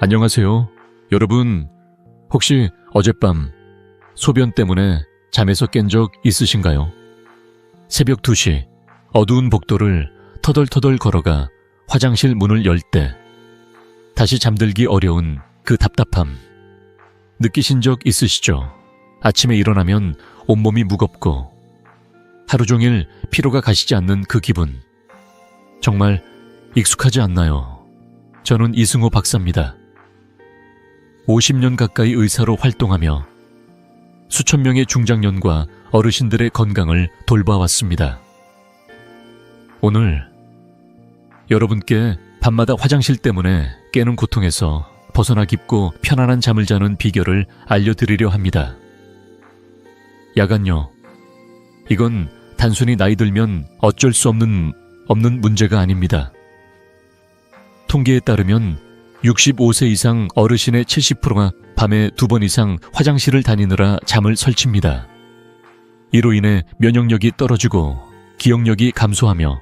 안녕하세요. 여러분, 혹시 어젯밤 소변 때문에 잠에서 깬 적 있으신가요? 새벽 2시 어두운 복도를 터덜터덜 걸어가 화장실 문을 열 때 다시 잠들기 어려운 그 답답함 느끼신 적 있으시죠? 아침에 일어나면 온몸이 무겁고 하루 종일 피로가 가시지 않는 그 기분. 정말 익숙하지 않나요? 저는 이승호 박사입니다. 50년 가까이 의사로 활동하며 수천 명의 중장년과 어르신들의 건강을 돌봐왔습니다. 오늘 여러분께 밤마다 화장실 때문에 깨는 고통에서 벗어나 깊고 편안한 잠을 자는 비결을 알려드리려 합니다. 야간요. 이건 단순히 나이 들면 어쩔 수 없는 문제가 아닙니다. 통계에 따르면 65세 이상 어르신의 70%가 밤에 2번 이상 화장실을 다니느라 잠을 설칩니다. 이로 인해 면역력이 떨어지고 기억력이 감소하며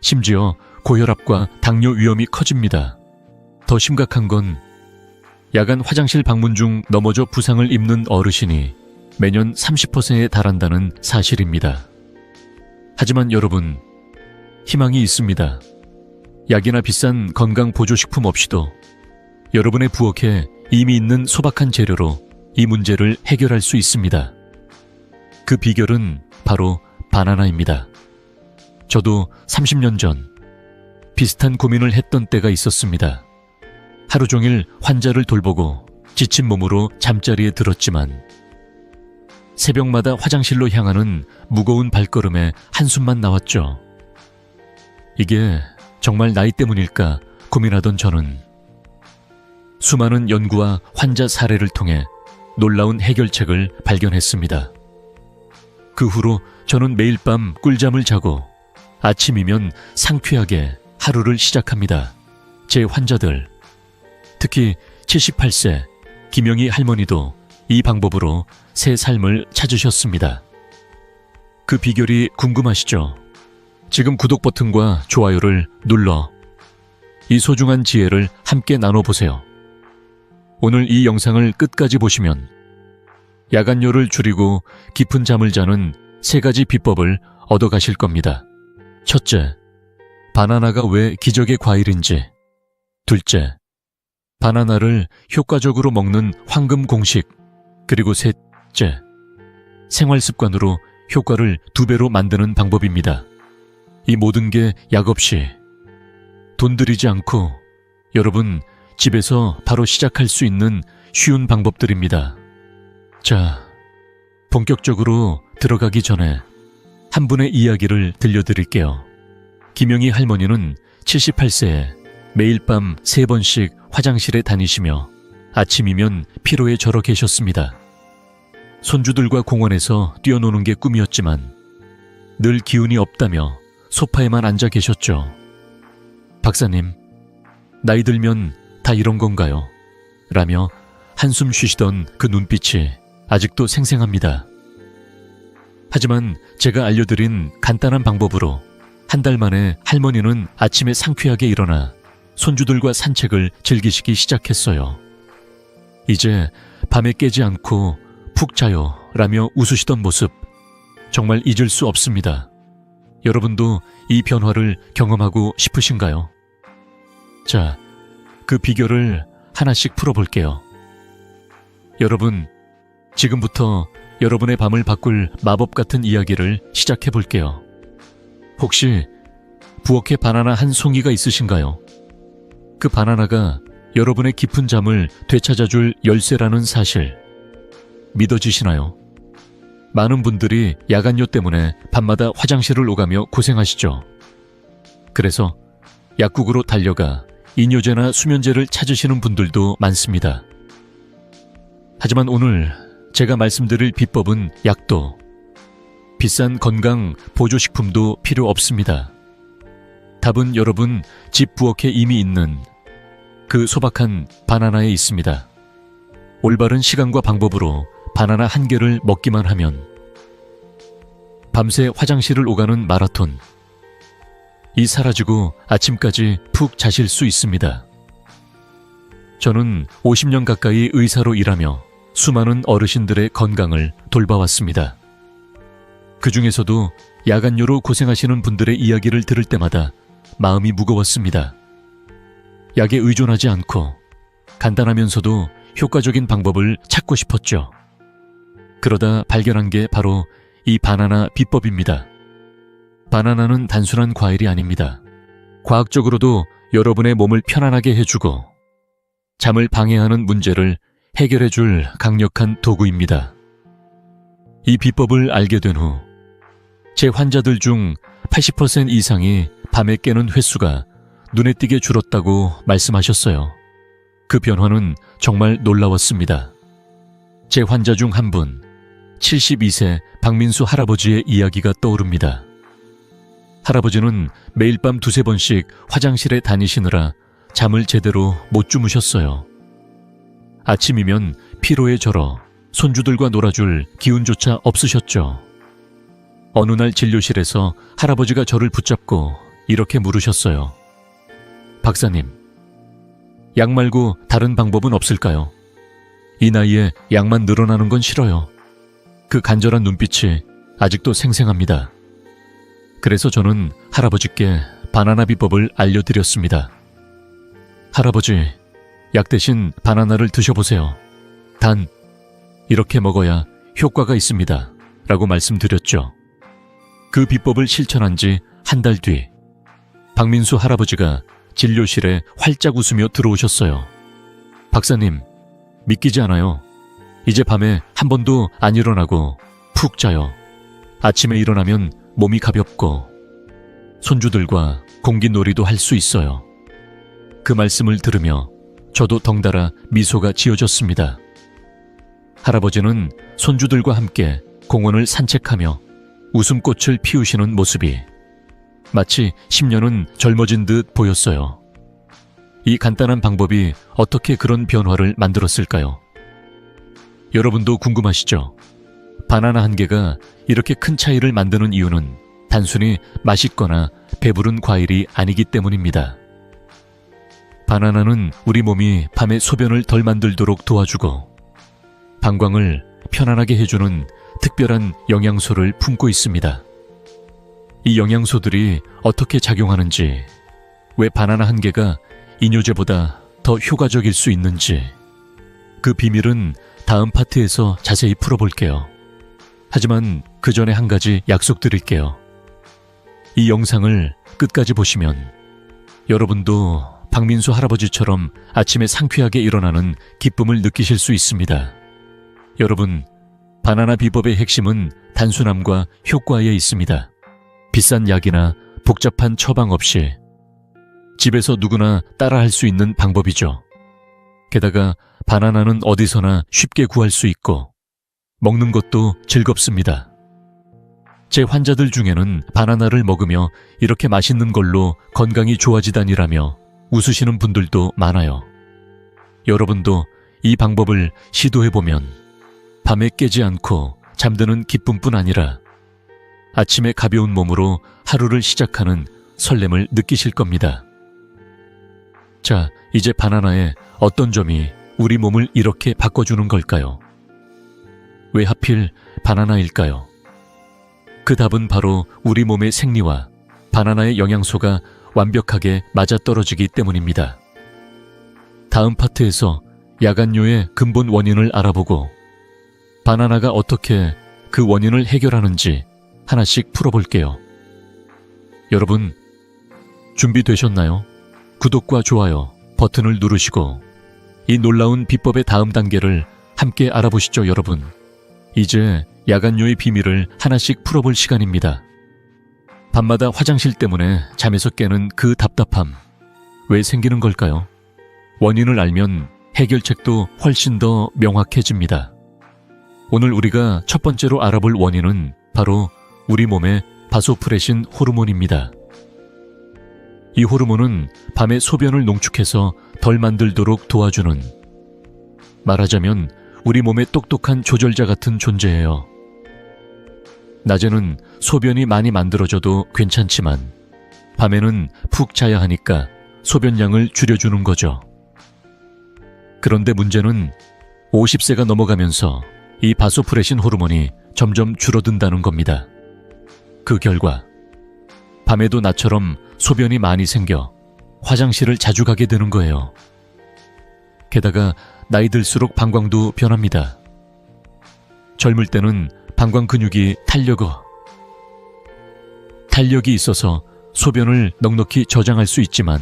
심지어 고혈압과 당뇨 위험이 커집니다. 더 심각한 건 야간 화장실 방문 중 넘어져 부상을 입는 어르신이 매년 30%에 달한다는 사실입니다. 하지만 여러분, 희망이 있습니다. 약이나 비싼 건강 보조식품 없이도 여러분의 부엌에 이미 있는 소박한 재료로 이 문제를 해결할 수 있습니다. 그 비결은 바로 바나나입니다. 저도 30년 전 비슷한 고민을 했던 때가 있었습니다. 하루 종일 환자를 돌보고 지친 몸으로 잠자리에 들었지만 새벽마다 화장실로 향하는 무거운 발걸음에 한숨만 나왔죠. 이게 정말 나이 때문일까 고민하던 저는 수많은 연구와 환자 사례를 통해 놀라운 해결책을 발견했습니다. 그 후로 저는 매일 밤 꿀잠을 자고 아침이면 상쾌하게 하루를 시작합니다. 제 환자들, 특히 78세 김영희 할머니도 이 방법으로 새 삶을 찾으셨습니다. 그 비결이 궁금하시죠? 지금 구독 버튼과 좋아요를 눌러 이 소중한 지혜를 함께 나눠보세요. 오늘 이 영상을 끝까지 보시면 야간료를 줄이고 깊은 잠을 자는 3가지 비법을 얻어가실 겁니다. 첫째, 바나나가 왜 기적의 과일인지. 둘째, 바나나를 효과적으로 먹는 황금 공식. 그리고 셋째, 생활 습관으로 효과를 2배로 만드는 방법입니다. 이 모든 게 약 없이 돈 들이지 않고 여러분 집에서 바로 시작할 수 있는 쉬운 방법들입니다. 자, 본격적으로 들어가기 전에 한 분의 이야기를 들려드릴게요. 김영희 할머니는 78세에 매일 밤 3번씩 화장실에 다니시며 아침이면 피로에 절어 계셨습니다. 손주들과 공원에서 뛰어노는 게 꿈이었지만 늘 기운이 없다며 소파에만 앉아 계셨죠. 박사님, 나이 들면 다 이런 건가요? 라며 한숨 쉬시던 그 눈빛이 아직도 생생합니다. 하지만 제가 알려드린 간단한 방법으로 한 달 만에 할머니는 아침에 상쾌하게 일어나 손주들과 산책을 즐기시기 시작했어요. 이제 밤에 깨지 않고 푹 자요 라며 웃으시던 모습 정말 잊을 수 없습니다. 여러분도 이 변화를 경험하고 싶으신가요? 자, 그 비결을 하나씩 풀어볼게요. 여러분, 지금부터 여러분의 밤을 바꿀 마법 같은 이야기를 시작해볼게요. 혹시 부엌에 바나나 한 송이가 있으신가요? 그 바나나가 여러분의 깊은 잠을 되찾아줄 열쇠라는 사실 믿어지시나요? 많은 분들이 야간요 때문에 밤마다 화장실을 오가며 고생하시죠. 그래서 약국으로 달려가 이뇨제나 수면제를 찾으시는 분들도 많습니다. 하지만 오늘 제가 말씀드릴 비법은 약도, 비싼 건강 보조식품도 필요 없습니다. 답은 여러분 집 부엌에 이미 있는 그 소박한 바나나에 있습니다. 올바른 시간과 방법으로 바나나 한 개를 먹기만 하면 밤새 화장실을 오가는 마라톤, 이 사라지고 아침까지 푹 자실 수 있습니다. 저는 50년 가까이 의사로 일하며 수많은 어르신들의 건강을 돌봐왔습니다. 그 중에서도 야간요로 고생하시는 분들의 이야기를 들을 때마다 마음이 무거웠습니다. 약에 의존하지 않고 간단하면서도 효과적인 방법을 찾고 싶었죠. 그러다 발견한 게 바로 이 바나나 비법입니다. 바나나는 단순한 과일이 아닙니다. 과학적으로도 여러분의 몸을 편안하게 해주고 잠을 방해하는 문제를 해결해줄 강력한 도구입니다. 이 비법을 알게 된 후 제 환자들 중 80% 이상이 밤에 깨는 횟수가 눈에 띄게 줄었다고 말씀하셨어요. 그 변화는 정말 놀라웠습니다. 제 환자 중 한 분, 72세 박민수 할아버지의 이야기가 떠오릅니다. 할아버지는 매일 밤 두세 번씩 화장실에 다니시느라 잠을 제대로 못 주무셨어요. 아침이면 피로에 절어 손주들과 놀아줄 기운조차 없으셨죠. 어느 날 진료실에서 할아버지가 저를 붙잡고 이렇게 물으셨어요. 박사님, 약 말고 다른 방법은 없을까요? 이 나이에 약만 늘어나는 건 싫어요. 그 간절한 눈빛이 아직도 생생합니다. 그래서 저는 할아버지께 바나나 비법을 알려드렸습니다. 할아버지, 약 대신 바나나를 드셔보세요. 단, 이렇게 먹어야 효과가 있습니다. 라고 말씀드렸죠. 그 비법을 실천한 지 한 달 뒤, 박민수 할아버지가 진료실에 활짝 웃으며 들어오셨어요. 박사님, 믿기지 않아요. 이제 밤에 한 번도 안 일어나고 푹 자요. 아침에 일어나면 몸이 가볍고 손주들과 공기놀이도 할 수 있어요. 그 말씀을 들으며 저도 덩달아 미소가 지어졌습니다. 할아버지는 손주들과 함께 공원을 산책하며 웃음꽃을 피우시는 모습이 마치 10년은 젊어진 듯 보였어요. 이 간단한 방법이 어떻게 그런 변화를 만들었을까요? 여러분도 궁금하시죠? 바나나 한 개가 이렇게 큰 차이를 만드는 이유는 단순히 맛있거나 배부른 과일이 아니기 때문입니다. 바나나는 우리 몸이 밤에 소변을 덜 만들도록 도와주고 방광을 편안하게 해주는 특별한 영양소를 품고 있습니다. 이 영양소들이 어떻게 작용하는지, 왜 바나나 한 개가 이뇨제보다 더 효과적일 수 있는지, 그 비밀은 다음 파트에서 자세히 풀어볼게요. 하지만 그 전에 한 가지 약속드릴게요. 이 영상을 끝까지 보시면 여러분도 박민수 할아버지처럼 아침에 상쾌하게 일어나는 기쁨을 느끼실 수 있습니다. 여러분, 바나나 비법의 핵심은 단순함과 효과에 있습니다. 비싼 약이나 복잡한 처방 없이 집에서 누구나 따라할 수 있는 방법이죠. 게다가 바나나는 어디서나 쉽게 구할 수 있고 먹는 것도 즐겁습니다. 제 환자들 중에는 바나나를 먹으며 이렇게 맛있는 걸로 건강이 좋아지다니라며 웃으시는 분들도 많아요. 여러분도 이 방법을 시도해보면 밤에 깨지 않고 잠드는 기쁨뿐 아니라 아침에 가벼운 몸으로 하루를 시작하는 설렘을 느끼실 겁니다. 자, 이제 바나나의 어떤 점이 우리 몸을 이렇게 바꿔주는 걸까요? 왜 하필 바나나일까요? 그 답은 바로 우리 몸의 생리와 바나나의 영양소가 완벽하게 맞아떨어지기 때문입니다. 다음 파트에서 야간요의 근본 원인을 알아보고 바나나가 어떻게 그 원인을 해결하는지 하나씩 풀어볼게요. 여러분, 준비되셨나요? 구독과 좋아요 버튼을 누르시고 이 놀라운 비법의 다음 단계를 함께 알아보시죠, 여러분. 이제 야간요의 비밀을 하나씩 풀어볼 시간입니다. 밤마다 화장실 때문에 잠에서 깨는 그 답답함, 왜 생기는 걸까요? 원인을 알면 해결책도 훨씬 더 명확해집니다. 오늘 우리가 첫 번째로 알아볼 원인은 바로 우리 몸의 바소프레신 호르몬입니다. 이 호르몬은 밤에 소변을 농축해서 덜 만들도록 도와주는, 말하자면 우리 몸의 똑똑한 조절자 같은 존재예요. 낮에는 소변이 많이 만들어져도 괜찮지만 밤에는 푹 자야 하니까 소변량을 줄여주는 거죠. 그런데 문제는 50세가 넘어가면서 이 바소프레신 호르몬이 점점 줄어든다는 겁니다. 그 결과 밤에도 나처럼 소변이 많이 생겨 화장실을 자주 가게 되는 거예요. 게다가 나이 들수록 방광도 변합니다. 젊을 때는 방광 근육이 탄력이 있어서 소변을 넉넉히 저장할 수 있지만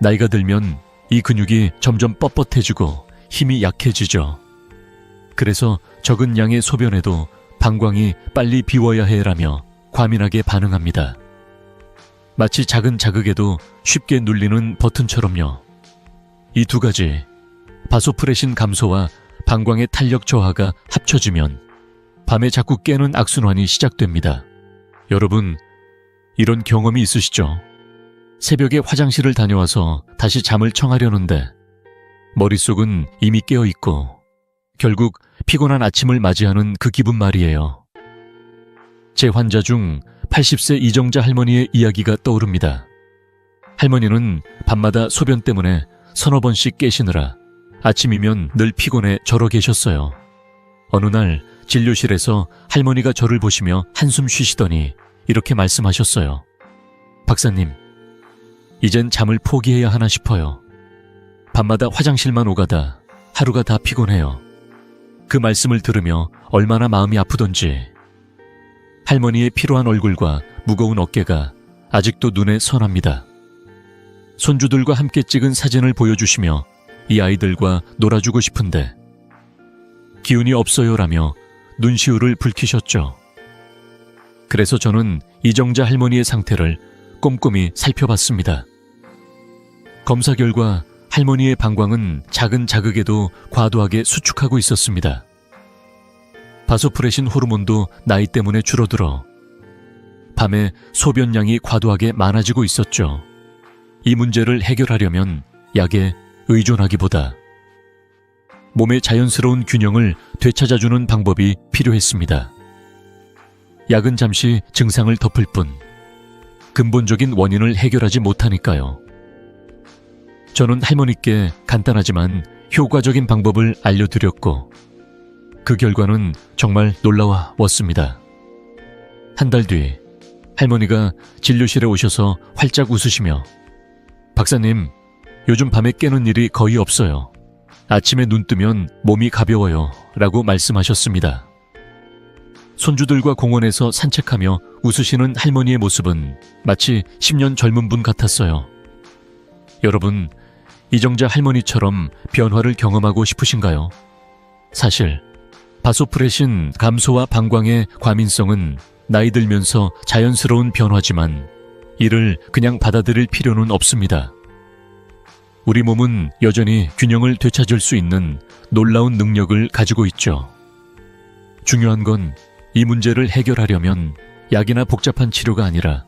나이가 들면 이 근육이 점점 뻣뻣해지고 힘이 약해지죠. 그래서 적은 양의 소변에도 방광이 빨리 비워야 해라며 과민하게 반응합니다. 마치 작은 자극에도 쉽게 눌리는 버튼처럼요. 이 두 가지, 바소프레신 감소와 방광의 탄력 저하가 합쳐지면 밤에 자꾸 깨는 악순환이 시작됩니다. 여러분, 이런 경험이 있으시죠? 새벽에 화장실을 다녀와서 다시 잠을 청하려는데 머릿속은 이미 깨어있고 결국 피곤한 아침을 맞이하는 그 기분 말이에요. 제 환자 중 80세 이정자 할머니의 이야기가 떠오릅니다. 할머니는 밤마다 소변 때문에 서너 번씩 깨시느라 아침이면 늘 피곤해 절어 계셨어요. 어느 날 진료실에서 할머니가 저를 보시며 한숨 쉬시더니 이렇게 말씀하셨어요. 박사님, 이젠 잠을 포기해야 하나 싶어요. 밤마다 화장실만 오가다 하루가 다 피곤해요. 그 말씀을 들으며 얼마나 마음이 아프던지. 할머니의 피로한 얼굴과 무거운 어깨가 아직도 눈에 선합니다. 손주들과 함께 찍은 사진을 보여주시며 이 아이들과 놀아주고 싶은데 기운이 없어요라며 눈시울을 붉히셨죠. 그래서 저는 이정자 할머니의 상태를 꼼꼼히 살펴봤습니다. 검사 결과 할머니의 방광은 작은 자극에도 과도하게 수축하고 있었습니다. 바소프레신 호르몬도 나이 때문에 줄어들어 밤에 소변량이 과도하게 많아지고 있었죠. 이 문제를 해결하려면 약에 의존하기보다 몸의 자연스러운 균형을 되찾아주는 방법이 필요했습니다. 약은 잠시 증상을 덮을 뿐 근본적인 원인을 해결하지 못하니까요. 저는 할머니께 간단하지만 효과적인 방법을 알려드렸고 그 결과는 정말 놀라웠습니다. 한 달 뒤 할머니가 진료실에 오셔서 활짝 웃으시며 박사님, 요즘 밤에 깨는 일이 거의 없어요. 아침에 눈 뜨면 몸이 가벼워요 라고 말씀하셨습니다. 손주들과 공원에서 산책하며 웃으시는 할머니의 모습은 마치 10년 젊은 분 같았어요. 여러분, 이정자 할머니처럼 변화를 경험하고 싶으신가요? 사실 바소프레신 감소와 방광의 과민성은 나이 들면서 자연스러운 변화지만 이를 그냥 받아들일 필요는 없습니다. 우리 몸은 여전히 균형을 되찾을 수 있는 놀라운 능력을 가지고 있죠. 중요한 건 이 문제를 해결하려면 약이나 복잡한 치료가 아니라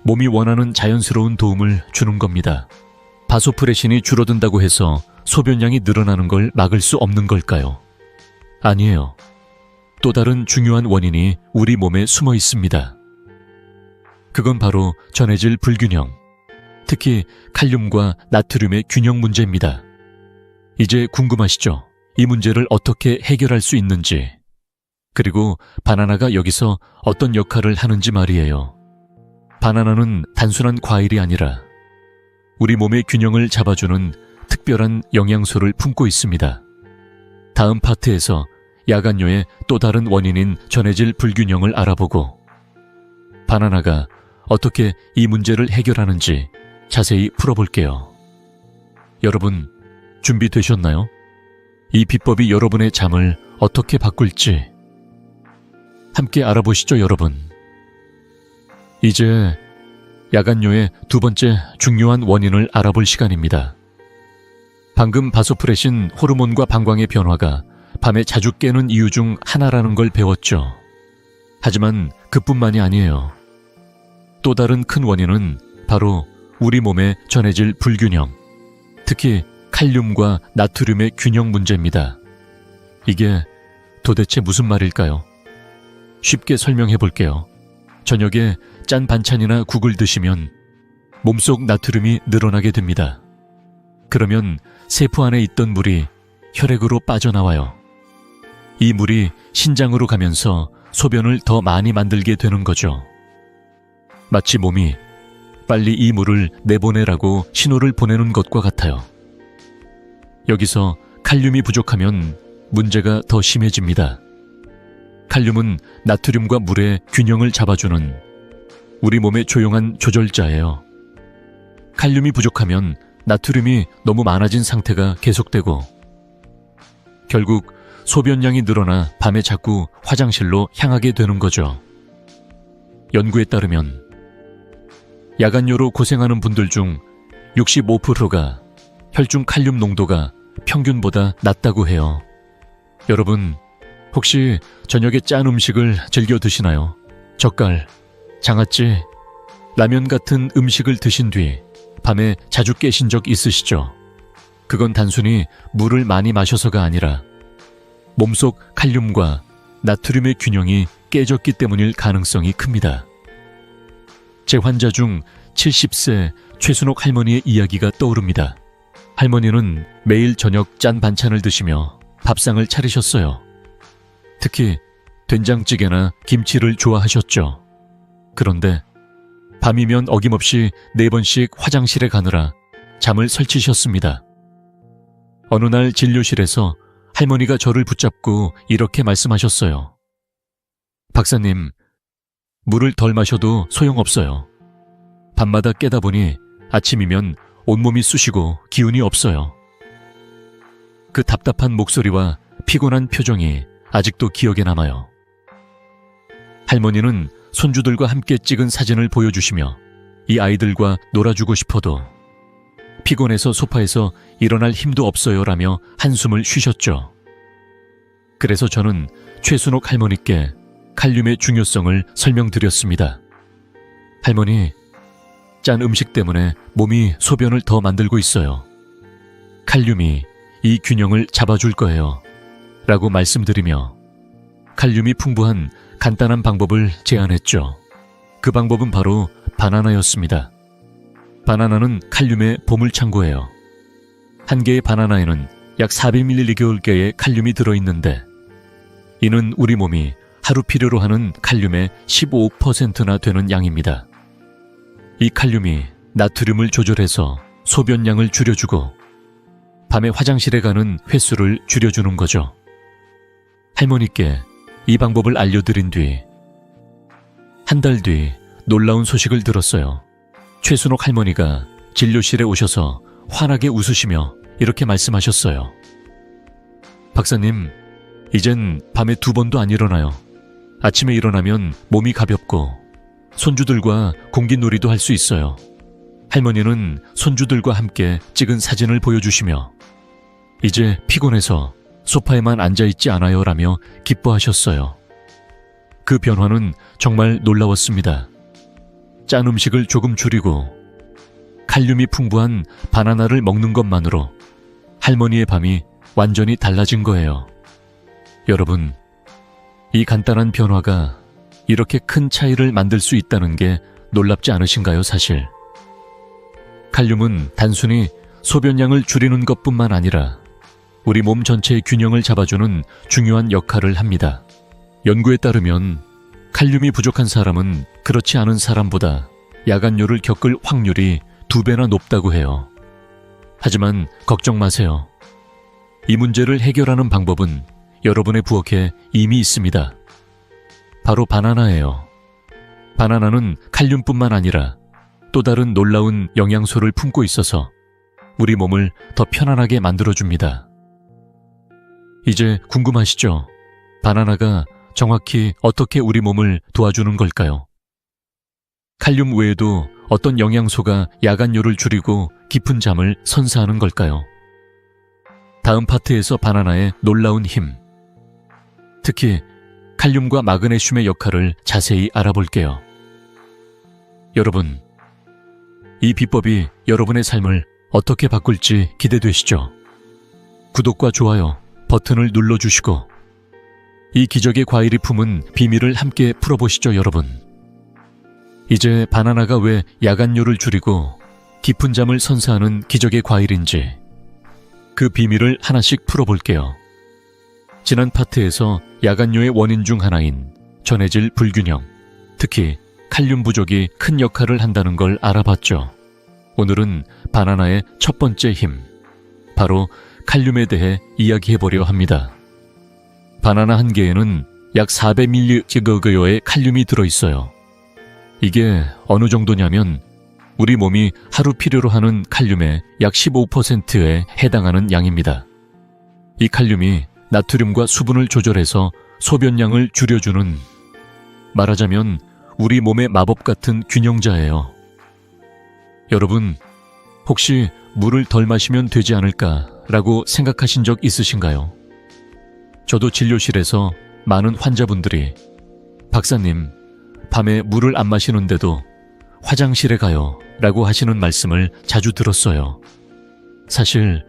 몸이 원하는 자연스러운 도움을 주는 겁니다. 바소프레신이 줄어든다고 해서 소변량이 늘어나는 걸 막을 수 없는 걸까요? 아니에요. 또 다른 중요한 원인이 우리 몸에 숨어 있습니다. 그건 바로 전해질 불균형, 특히 칼륨과 나트륨의 균형 문제입니다. 이제 궁금하시죠? 이 문제를 어떻게 해결할 수 있는지, 그리고 바나나가 여기서 어떤 역할을 하는지 말이에요. 바나나는 단순한 과일이 아니라 우리 몸의 균형을 잡아주는 특별한 영양소를 품고 있습니다. 다음 파트에서 야간뇨의 또 다른 원인인 전해질 불균형을 알아보고 바나나가 어떻게 이 문제를 해결하는지 자세히 풀어볼게요. 여러분, 준비되셨나요? 이 비법이 여러분의 잠을 어떻게 바꿀지 함께 알아보시죠, 여러분. 이제 야간뇨의 두 번째 중요한 원인을 알아볼 시간입니다. 방금 바소프레신 호르몬과 방광의 변화가 밤에 자주 깨는 이유 중 하나라는 걸 배웠죠. 하지만 그뿐만이 아니에요. 또 다른 큰 원인은 바로 우리 몸에 전해질 불균형, 특히 칼륨과 나트륨의 균형 문제입니다. 이게 도대체 무슨 말일까요? 쉽게 설명해 볼게요. 저녁에 짠 반찬이나 국을 드시면 몸속 나트륨이 늘어나게 됩니다. 그러면 세포 안에 있던 물이 혈액으로 빠져나와요. 이 물이 신장으로 가면서 소변을 더 많이 만들게 되는 거죠. 마치 몸이 빨리 이 물을 내보내라고 신호를 보내는 것과 같아요. 여기서 칼륨이 부족하면 문제가 더 심해집니다. 칼륨은 나트륨과 물의 균형을 잡아주는 우리 몸의 조용한 조절자예요. 칼륨이 부족하면 나트륨이 너무 많아진 상태가 계속되고 결국 소변량이 늘어나 밤에 자꾸 화장실로 향하게 되는 거죠. 연구에 따르면 야간요로 고생하는 분들 중 65%가 혈중 칼륨 농도가 평균보다 낮다고 해요. 여러분, 혹시 저녁에 짠 음식을 즐겨 드시나요? 젓갈, 장아찌, 라면 같은 음식을 드신 뒤 밤에 자주 깨신 적 있으시죠? 그건 단순히 물을 많이 마셔서가 아니라 몸속 칼륨과 나트륨의 균형이 깨졌기 때문일 가능성이 큽니다. 제 환자 중 70세 최순옥 할머니의 이야기가 떠오릅니다. 할머니는 매일 저녁 짠 반찬을 드시며 밥상을 차리셨어요. 특히 된장찌개나 김치를 좋아하셨죠. 그런데 밤이면 어김없이 4번씩 화장실에 가느라 잠을 설치셨습니다. 어느 날 진료실에서 할머니가 저를 붙잡고 이렇게 말씀하셨어요. 박사님, 물을 덜 마셔도 소용없어요. 밤마다 깨다 보니 아침이면 온몸이 쑤시고 기운이 없어요. 그 답답한 목소리와 피곤한 표정이 아직도 기억에 남아요. 할머니는 손주들과 함께 찍은 사진을 보여주시며 이 아이들과 놀아주고 싶어도 피곤해서 소파에서 일어날 힘도 없어요 라며 한숨을 쉬셨죠. 그래서 저는 최순옥 할머니께 칼륨의 중요성을 설명드렸습니다. 할머니, 짠 음식 때문에 몸이 소변을 더 만들고 있어요. 칼륨이 이 균형을 잡아줄 거예요. 라고 말씀드리며 칼륨이 풍부한 간단한 방법을 제안했죠. 그 방법은 바로 바나나였습니다. 바나나는 칼륨의 보물창고예요. 한 개의 바나나에는 약 400mg의 칼륨이 들어있는데 이는 우리 몸이 하루 필요로 하는 칼륨의 15%나 되는 양입니다. 이 칼륨이 나트륨을 조절해서 소변량을 줄여주고 밤에 화장실에 가는 횟수를 줄여주는 거죠. 할머니께 이 방법을 알려드린 뒤 한 달 뒤 놀라운 소식을 들었어요. 최순옥 할머니가 진료실에 오셔서 환하게 웃으시며 이렇게 말씀하셨어요. 박사님, 이젠 밤에 2번도 안 일어나요. 아침에 일어나면 몸이 가볍고 손주들과 공기놀이도 할 수 있어요. 할머니는 손주들과 함께 찍은 사진을 보여주시며 이제 피곤해서 소파에만 앉아있지 않아요 라며 기뻐하셨어요. 그 변화는 정말 놀라웠습니다. 짠 음식을 조금 줄이고 칼륨이 풍부한 바나나를 먹는 것만으로 할머니의 밤이 완전히 달라진 거예요. 여러분, 이 간단한 변화가 이렇게 큰 차이를 만들 수 있다는 게 놀랍지 않으신가요, 사실? 칼륨은 단순히 소변량을 줄이는 것뿐만 아니라 우리 몸 전체의 균형을 잡아주는 중요한 역할을 합니다. 연구에 따르면 칼륨이 부족한 사람은 그렇지 않은 사람보다 야간요를 겪을 확률이 2배나 높다고 해요. 하지만 걱정 마세요. 이 문제를 해결하는 방법은 여러분의 부엌에 이미 있습니다. 바로 바나나예요. 바나나는 칼륨뿐만 아니라 또 다른 놀라운 영양소를 품고 있어서 우리 몸을 더 편안하게 만들어줍니다. 이제 궁금하시죠? 바나나가 정확히 어떻게 우리 몸을 도와주는 걸까요? 칼륨 외에도 어떤 영양소가 야간요를 줄이고 깊은 잠을 선사하는 걸까요? 다음 파트에서 바나나의 놀라운 힘, 특히 칼륨과 마그네슘의 역할을 자세히 알아볼게요. 여러분, 이 비법이 여러분의 삶을 어떻게 바꿀지 기대되시죠? 구독과 좋아요 버튼을 눌러주시고 이 기적의 과일이 품은 비밀을 함께 풀어보시죠, 여러분. 이제 바나나가 왜 야간요를 줄이고 깊은 잠을 선사하는 기적의 과일인지 그 비밀을 하나씩 풀어볼게요. 지난 파트에서 야간뇨의 원인 중 하나인 전해질 불균형, 특히 칼륨 부족이 큰 역할을 한다는 걸 알아봤죠. 오늘은 바나나의 첫 번째 힘, 바로 칼륨에 대해 이야기해보려 합니다. 바나나 한 개에는 약 400mg의 칼륨이 들어있어요. 이게 어느 정도냐면 우리 몸이 하루 필요로 하는 칼륨의 약 15%에 해당하는 양입니다. 이 칼륨이 나트륨과 수분을 조절해서 소변량을 줄여주는, 말하자면 우리 몸의 마법 같은 균형자예요. 여러분, 혹시 물을 덜 마시면 되지 않을까라고 생각하신 적 있으신가요? 저도 진료실에서 많은 환자분들이 박사님, 밤에 물을 안 마시는데도 화장실에 가요 라고 하시는 말씀을 자주 들었어요. 사실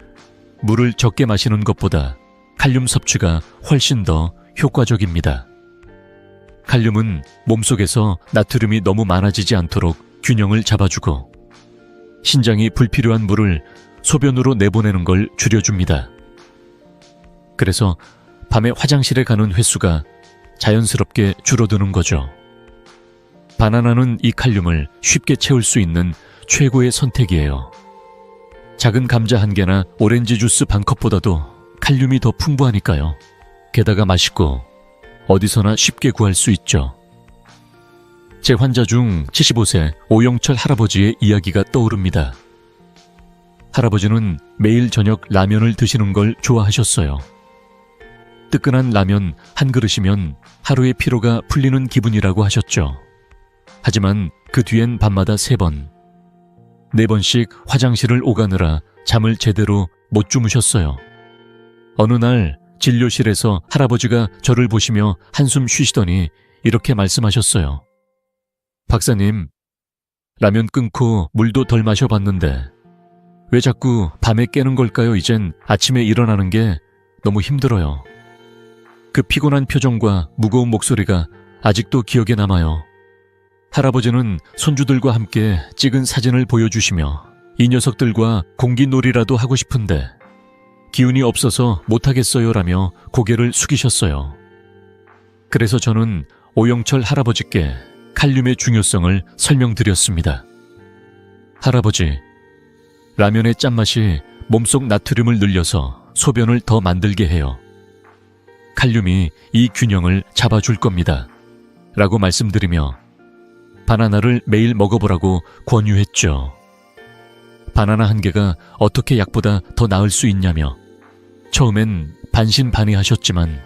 물을 적게 마시는 것보다 칼륨 섭취가 훨씬 더 효과적입니다. 칼륨은 몸속에서 나트륨이 너무 많아지지 않도록 균형을 잡아주고 신장이 불필요한 물을 소변으로 내보내는 걸 줄여줍니다. 그래서 밤에 화장실에 가는 횟수가 자연스럽게 줄어드는 거죠. 바나나는 이 칼륨을 쉽게 채울 수 있는 최고의 선택이에요. 작은 감자 한 개나 오렌지 주스 반 컵보다도 칼륨이 더 풍부하니까요. 게다가 맛있고 어디서나 쉽게 구할 수 있죠. 제 환자 중 75세 오영철 할아버지의 이야기가 떠오릅니다. 할아버지는 매일 저녁 라면을 드시는 걸 좋아하셨어요. 뜨끈한 라면 한 그릇이면 하루의 피로가 풀리는 기분이라고 하셨죠. 하지만 그 뒤엔 밤마다 3번, 4번씩 화장실을 오가느라 잠을 제대로 못 주무셨어요. 어느 날 진료실에서 할아버지가 저를 보시며 한숨 쉬시더니 이렇게 말씀하셨어요. 박사님, 라면 끊고 물도 덜 마셔봤는데 왜 자꾸 밤에 깨는 걸까요? 이젠 아침에 일어나는 게 너무 힘들어요. 그 피곤한 표정과 무거운 목소리가 아직도 기억에 남아요. 할아버지는 손주들과 함께 찍은 사진을 보여주시며 이 녀석들과 공기놀이라도 하고 싶은데 기운이 없어서 못하겠어요라며 고개를 숙이셨어요. 그래서 저는 오영철 할아버지께 칼륨의 중요성을 설명드렸습니다. 할아버지, 라면의 짠맛이 몸속 나트륨을 늘려서 소변을 더 만들게 해요. 칼륨이 이 균형을 잡아줄 겁니다. 라고 말씀드리며 바나나를 매일 먹어보라고 권유했죠. 바나나 한 개가 어떻게 약보다 더 나을 수 있냐며 처음엔 반신반의하셨지만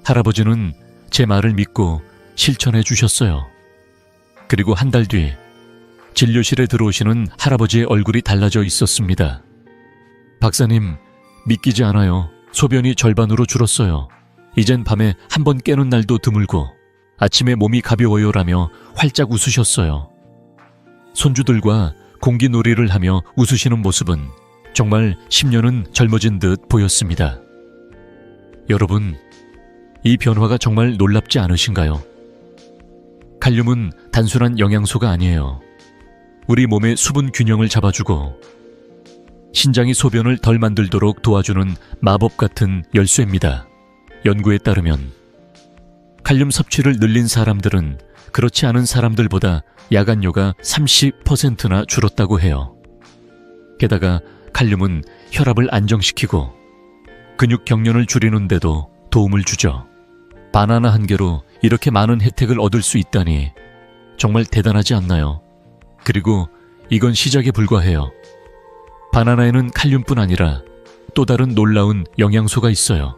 할아버지는 제 말을 믿고 실천해 주셨어요. 그리고 한 달 뒤 진료실에 들어오시는 할아버지의 얼굴이 달라져 있었습니다. 박사님, 믿기지 않아요. 소변이 절반으로 줄었어요. 이젠 밤에 한 번 깨는 날도 드물고 아침에 몸이 가벼워요라며 활짝 웃으셨어요. 손주들과 공기놀이를 하며 웃으시는 모습은 정말 10년은 젊어진 듯 보였습니다. 여러분, 이 변화가 정말 놀랍지 않으신가요? 칼륨은 단순한 영양소가 아니에요. 우리 몸의 수분 균형을 잡아주고 신장이 소변을 덜 만들도록 도와주는 마법 같은 열쇠입니다. 연구에 따르면 칼륨 섭취를 늘린 사람들은 그렇지 않은 사람들보다 야간뇨가 30%나 줄었다고 해요. 게다가 칼륨은 혈압을 안정시키고 근육 경련을 줄이는데도 도움을 주죠. 바나나 한 개로 이렇게 많은 혜택을 얻을 수 있다니 정말 대단하지 않나요? 그리고 이건 시작에 불과해요. 바나나에는 칼륨뿐 아니라 또 다른 놀라운 영양소가 있어요.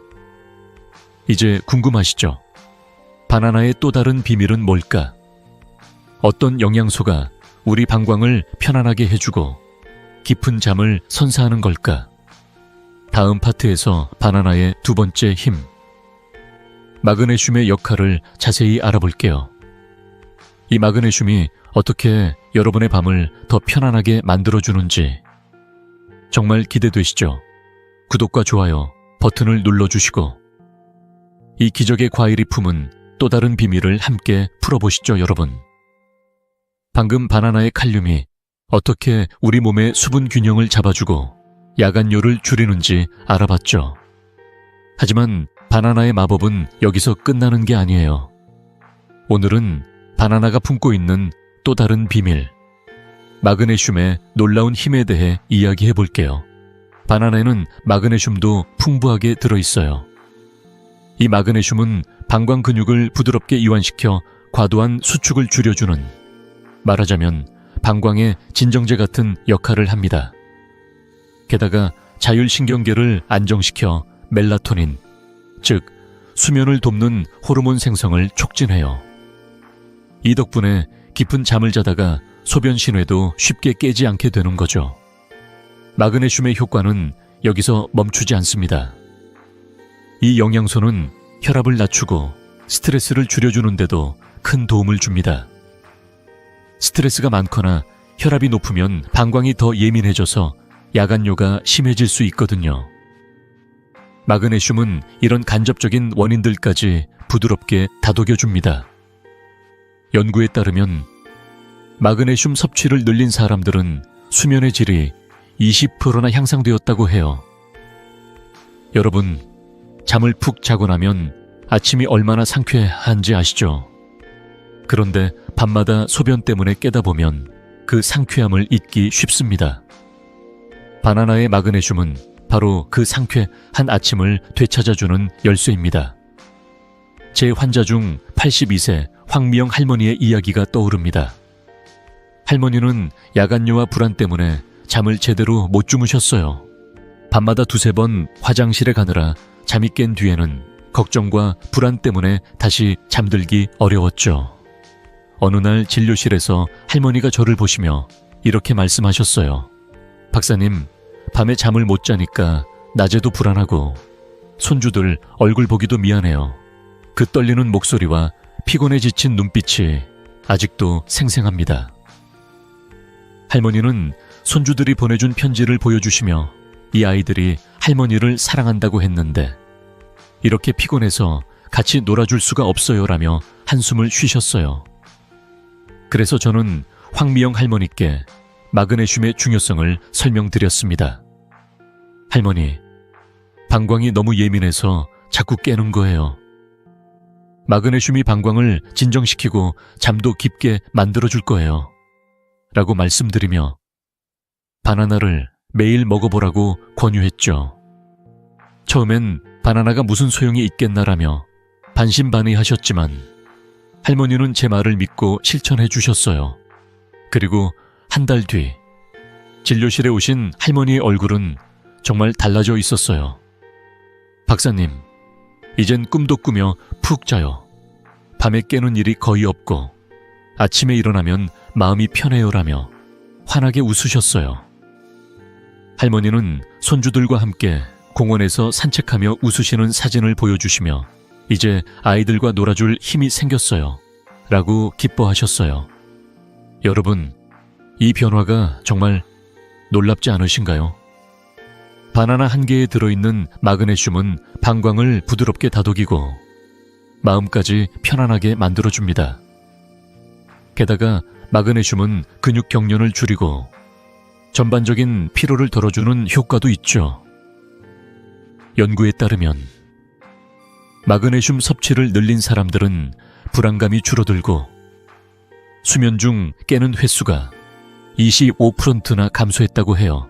이제 궁금하시죠? 바나나의 또 다른 비밀은 뭘까? 어떤 영양소가 우리 방광을 편안하게 해주고 깊은 잠을 선사하는 걸까? 다음 파트에서 바나나의 두 번째 힘, 마그네슘의 역할을 자세히 알아볼게요. 이 마그네슘이 어떻게 여러분의 밤을 더 편안하게 만들어주는지 정말 기대되시죠? 구독과 좋아요 버튼을 눌러주시고 이 기적의 과일이 품은 또 다른 비밀을 함께 풀어보시죠, 여러분. 방금 바나나의 칼륨이 어떻게 우리 몸의 수분 균형을 잡아주고 야간료를 줄이는지 알아봤죠. 하지만 바나나의 마법은 여기서 끝나는 게 아니에요. 오늘은 바나나가 품고 있는 또 다른 비밀, 마그네슘의 놀라운 힘에 대해 이야기해 볼게요. 바나나에는 마그네슘도 풍부하게 들어있어요. 이 마그네슘은 방광 근육을 부드럽게 이완시켜 과도한 수축을 줄여주는, 말하자면 방광의 진정제 같은 역할을 합니다. 게다가 자율신경계를 안정시켜 멜라토닌, 즉 수면을 돕는 호르몬 생성을 촉진해요. 이 덕분에 깊은 잠을 자다가 소변 신뢰도 쉽게 깨지 않게 되는 거죠. 마그네슘의 효과는 여기서 멈추지 않습니다. 이 영양소는 혈압을 낮추고 스트레스를 줄여주는데도 큰 도움을 줍니다. 스트레스가 많거나 혈압이 높으면 방광이 더 예민해져서 야간뇨가 심해질 수 있거든요. 마그네슘은 이런 간접적인 원인들까지 부드럽게 다독여줍니다. 연구에 따르면 마그네슘 섭취를 늘린 사람들은 수면의 질이 20%나 향상되었다고 해요. 여러분, 잠을 푹 자고 나면 아침이 얼마나 상쾌한지 아시죠? 그런데 밤마다 소변 때문에 깨다 보면 그 상쾌함을 잊기 쉽습니다. 바나나의 마그네슘은 바로 그 상쾌한 아침을 되찾아주는 열쇠입니다. 제 환자 중 82세 황미영 할머니의 이야기가 떠오릅니다. 할머니는 야간뇨와 불안 때문에 잠을 제대로 못 주무셨어요. 밤마다 두세 번 화장실에 가느라 잠이 깬 뒤에는 걱정과 불안 때문에 다시 잠들기 어려웠죠. 어느 날 진료실에서 할머니가 저를 보시며 이렇게 말씀하셨어요. 박사님, 밤에 잠을 못 자니까 낮에도 불안하고 손주들 얼굴 보기도 미안해요. 그 떨리는 목소리와 피곤해 지친 눈빛이 아직도 생생합니다. 할머니는 손주들이 보내준 편지를 보여주시며 이 아이들이 할머니를 사랑한다고 했는데 이렇게 피곤해서 같이 놀아줄 수가 없어요라며 한숨을 쉬셨어요. 그래서 저는 황미영 할머니께 마그네슘의 중요성을 설명드렸습니다. 할머니, 방광이 너무 예민해서 자꾸 깨는 거예요. 마그네슘이 방광을 진정시키고 잠도 깊게 만들어줄 거예요. 라고 말씀드리며 바나나를 매일 먹어보라고 권유했죠. 처음엔 바나나가 무슨 소용이 있겠나라며 반신반의하셨지만 할머니는 제 말을 믿고 실천해 주셨어요. 그리고 한 달 뒤 진료실에 오신 할머니의 얼굴은 정말 달라져 있었어요. 박사님, 이젠 꿈도 꾸며 푹 자요. 밤에 깨는 일이 거의 없고 아침에 일어나면 마음이 편해요라며 환하게 웃으셨어요. 할머니는 손주들과 함께 공원에서 산책하며 웃으시는 사진을 보여주시며 이제 아이들과 놀아줄 힘이 생겼어요. 라고 기뻐하셨어요. 여러분, 이 변화가 정말 놀랍지 않으신가요? 바나나 한 개에 들어있는 마그네슘은 방광을 부드럽게 다독이고 마음까지 편안하게 만들어줍니다. 게다가 마그네슘은 근육 경련을 줄이고 전반적인 피로를 덜어주는 효과도 있죠. 연구에 따르면 마그네슘 섭취를 늘린 사람들은 불안감이 줄어들고 수면 중 깨는 횟수가 25%나 감소했다고 해요.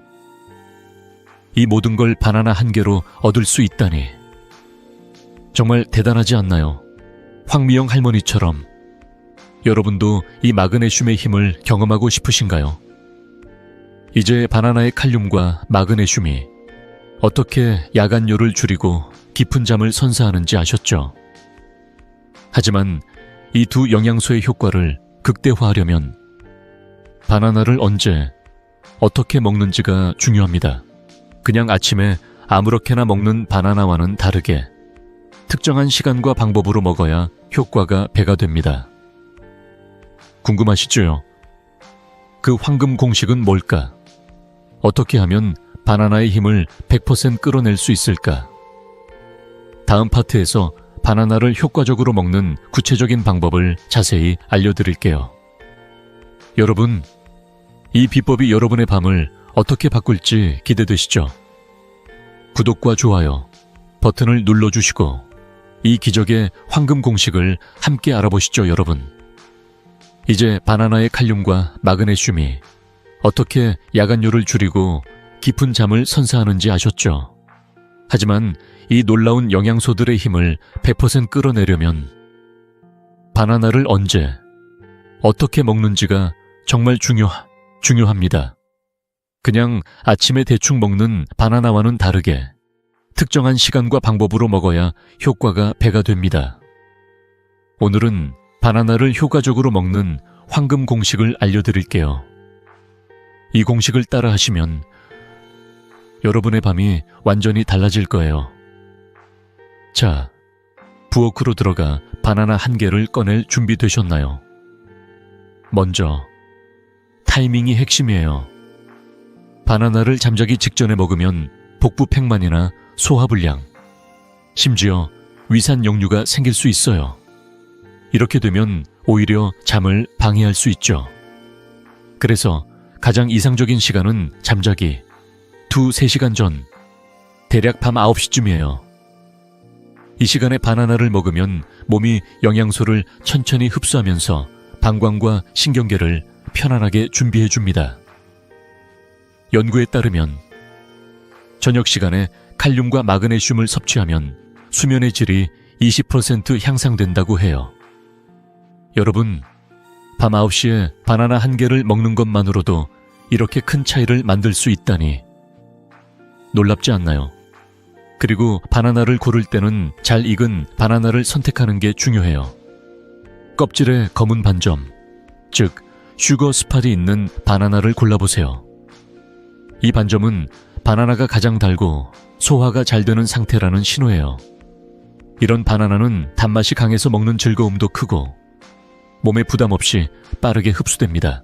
이 모든 걸 바나나 한 개로 얻을 수 있다니 정말 대단하지 않나요? 황미영 할머니처럼 여러분도 이 마그네슘의 힘을 경험하고 싶으신가요? 이제 바나나의 칼륨과 마그네슘이 어떻게 야간뇨를 줄이고 깊은 잠을 선사하는지 아셨죠? 하지만 이 두 영양소의 효과를 극대화하려면 바나나를 언제, 어떻게 먹는지가 중요합니다. 그냥 아침에 아무렇게나 먹는 바나나와는 다르게 특정한 시간과 방법으로 먹어야 효과가 배가 됩니다. 궁금하시죠? 그 황금 공식은 뭘까? 어떻게 하면 바나나의 힘을 100% 끌어낼 수 있을까? 다음 파트에서 바나나를 효과적으로 먹는 구체적인 방법을 자세히 알려드릴게요. 여러분, 이 비법이 여러분의 밤을 어떻게 바꿀지 기대되시죠? 구독과 좋아요 버튼을 눌러주시고 이 기적의 황금 공식을 함께 알아보시죠, 여러분. 이제 바나나의 칼륨과 마그네슘이 어떻게 야간뇨를 줄이고 깊은 잠을 선사하는지 아셨죠? 하지만 이 놀라운 영양소들의 힘을 100% 끌어내려면 바나나를 언제, 어떻게 먹는지가 정말 중요합니다. 그냥 아침에 대충 먹는 바나나와는 다르게 특정한 시간과 방법으로 먹어야 효과가 배가 됩니다. 오늘은 바나나를 효과적으로 먹는 황금 공식을 알려드릴게요. 이 공식을 따라 하시면 여러분의 밤이 완전히 달라질 거예요. 자, 부엌으로 들어가 바나나 한 개를 꺼낼 준비되셨나요? 먼저, 타이밍이 핵심이에요. 바나나를 잠자기 직전에 먹으면 복부 팽만이나 소화불량, 심지어 위산 역류가 생길 수 있어요. 이렇게 되면 오히려 잠을 방해할 수 있죠. 그래서 가장 이상적인 시간은 잠자기 2-3시간 전, 대략 밤 9시쯤이에요. 이 시간에 바나나를 먹으면 몸이 영양소를 천천히 흡수하면서 방광과 신경계를 편안하게 준비해 줍니다. 연구에 따르면 저녁 시간에 칼륨과 마그네슘을 섭취하면 수면의 질이 20% 향상된다고 해요. 여러분, 밤 9시에 바나나 한 개를 먹는 것만으로도 이렇게 큰 차이를 만들 수 있다니 놀랍지 않나요? 그리고 바나나를 고를 때는 잘 익은 바나나를 선택하는 게 중요해요. 껍질에 검은 반점, 즉 슈거 스팟이 있는 바나나를 골라보세요. 이 반점은 바나나가 가장 달고 소화가 잘 되는 상태라는 신호예요. 이런 바나나는 단맛이 강해서 먹는 즐거움도 크고 몸에 부담 없이 빠르게 흡수됩니다.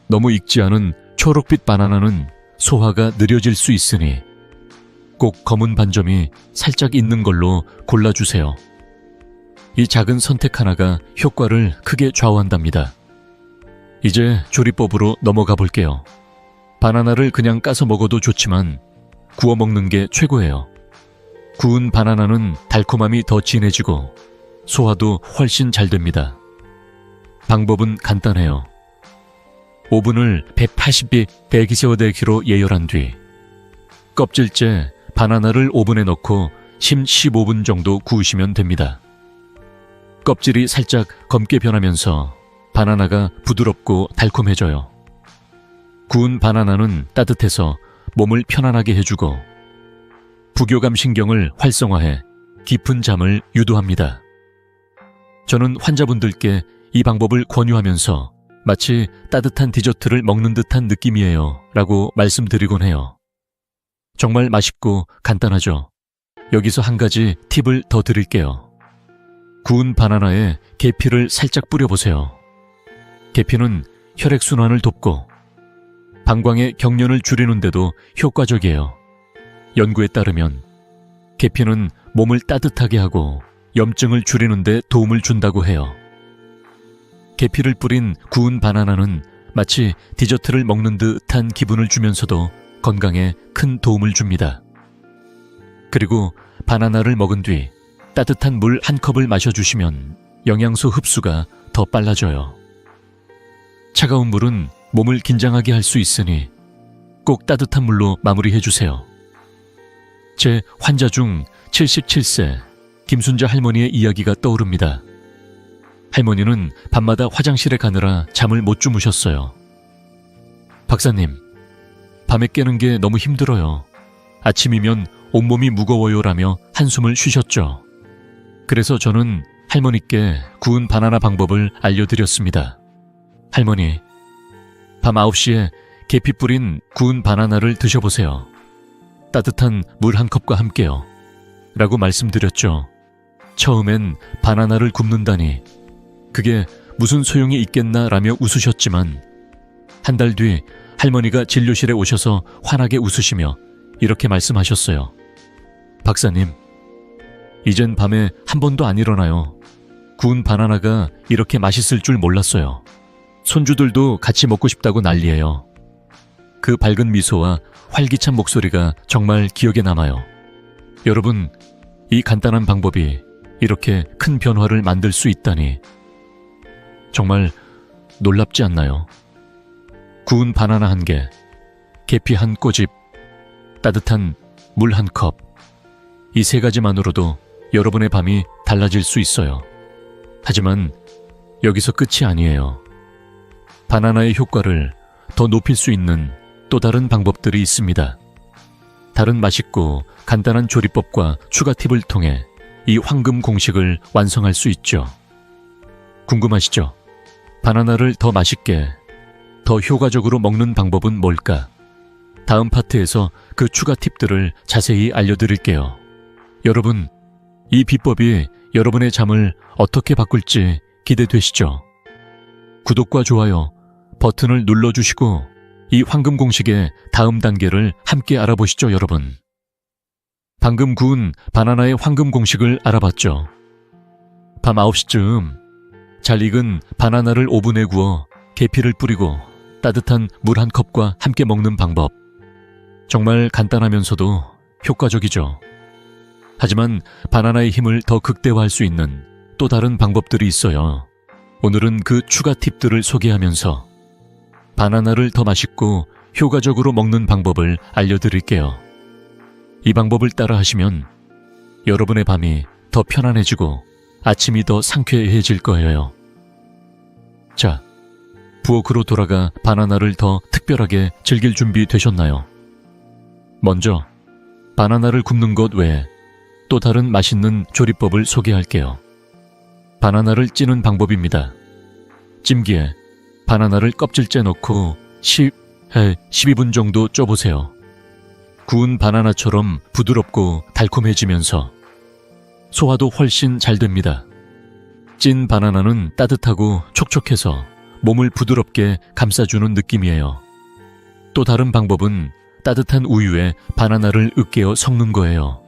너무 익지 않은 초록빛 바나나는 소화가 느려질 수 있으니 꼭 검은 반점이 살짝 있는 걸로 골라주세요. 이 작은 선택 하나가 효과를 크게 좌우한답니다. 이제 조리법으로 넘어가 볼게요. 바나나를 그냥 까서 먹어도 좋지만 구워 먹는 게 최고예요. 구운 바나나는 달콤함이 더 진해지고 소화도 훨씬 잘 됩니다. 방법은 간단해요. 오븐을 180비 대기 세워대기로 예열한 뒤 껍질째 바나나를 오븐에 넣고 15분 정도 구우시면 됩니다. 껍질이 살짝 검게 변하면서 바나나가 부드럽고 달콤해져요. 구운 바나나는 따뜻해서 몸을 편안하게 해주고 부교감 신경을 활성화해 깊은 잠을 유도합니다. 저는 환자분들께 이 방법을 권유하면서 마치 따뜻한 디저트를 먹는 듯한 느낌이에요 라고 말씀드리곤 해요. 정말 맛있고 간단하죠? 여기서 한 가지 팁을 더 드릴게요. 구운 바나나에 계피를 살짝 뿌려보세요. 계피는 혈액순환을 돕고 방광의 경련을 줄이는데도 효과적이에요. 연구에 따르면 계피는 몸을 따뜻하게 하고 염증을 줄이는 데 도움을 준다고 해요. 계피를 뿌린 구운 바나나는 마치 디저트를 먹는 듯한 기분을 주면서도 건강에 큰 도움을 줍니다. 그리고 바나나를 먹은 뒤 따뜻한 물 한 컵을 마셔주시면 영양소 흡수가 더 빨라져요. 차가운 물은 몸을 긴장하게 할 수 있으니 꼭 따뜻한 물로 마무리해주세요. 제 환자 중 77세 김순자 할머니의 이야기가 떠오릅니다. 할머니는 밤마다 화장실에 가느라 잠을 못 주무셨어요. 박사님, 밤에 깨는 게 너무 힘들어요. 아침이면 온몸이 무거워요라며 한숨을 쉬셨죠. 그래서 저는 할머니께 구운 바나나 방법을 알려드렸습니다. 할머니, 밤 9시에 계피 뿌린 구운 바나나를 드셔보세요. 따뜻한 물 한 컵과 함께요. 라고 말씀드렸죠. 처음엔 바나나를 굽는다니 그게 무슨 소용이 있겠나 라며 웃으셨지만 한 달 뒤 할머니가 진료실에 오셔서 환하게 웃으시며 이렇게 말씀하셨어요. 박사님, 이젠 밤에 한 번도 안 일어나요. 구운 바나나가 이렇게 맛있을 줄 몰랐어요. 손주들도 같이 먹고 싶다고 난리예요. 그 밝은 미소와 활기찬 목소리가 정말 기억에 남아요. 여러분, 이 간단한 방법이 이렇게 큰 변화를 만들 수 있다니 정말 놀랍지 않나요? 구운 바나나 한 개, 계피 한 꼬집, 따뜻한 물 한 컵. 이 세 가지만으로도 여러분의 밤이 달라질 수 있어요. 하지만 여기서 끝이 아니에요. 바나나의 효과를 더 높일 수 있는 또 다른 방법들이 있습니다. 다른 맛있고 간단한 조리법과 추가 팁을 통해 이 황금 공식을 완성할 수 있죠. 궁금하시죠? 바나나를 더 맛있게, 더 효과적으로 먹는 방법은 뭘까? 다음 파트에서 그 추가 팁들을 자세히 알려드릴게요. 여러분, 이 비법이 여러분의 잠을 어떻게 바꿀지 기대되시죠? 구독과 좋아요 버튼을 눌러주시고 이 황금 공식의 다음 단계를 함께 알아보시죠, 여러분. 방금 구운 바나나의 황금 공식을 알아봤죠. 밤 9시쯤 잘 익은 바나나를 오븐에 구워 계피를 뿌리고 따뜻한 물 한 컵과 함께 먹는 방법. 정말 간단하면서도 효과적이죠. 하지만 바나나의 힘을 더 극대화할 수 있는 또 다른 방법들이 있어요. 오늘은 그 추가 팁들을 소개하면서 바나나를 더 맛있고 효과적으로 먹는 방법을 알려드릴게요. 이 방법을 따라 하시면 여러분의 밤이 더 편안해지고 아침이 더 상쾌해질 거예요. 자, 부엌으로 돌아가 바나나를 더 특별하게 즐길 준비 되셨나요? 먼저 바나나를 굽는 것 외에 또 다른 맛있는 조리법을 소개할게요. 바나나를 찌는 방법입니다. 찜기에 바나나를 껍질째 넣고 12분 정도 쪄보세요. 구운 바나나처럼 부드럽고 달콤해지면서 소화도 훨씬 잘 됩니다. 찐 바나나는 따뜻하고 촉촉해서 몸을 부드럽게 감싸주는 느낌이에요. 또 다른 방법은 따뜻한 우유에 바나나를 으깨어 섞는 거예요.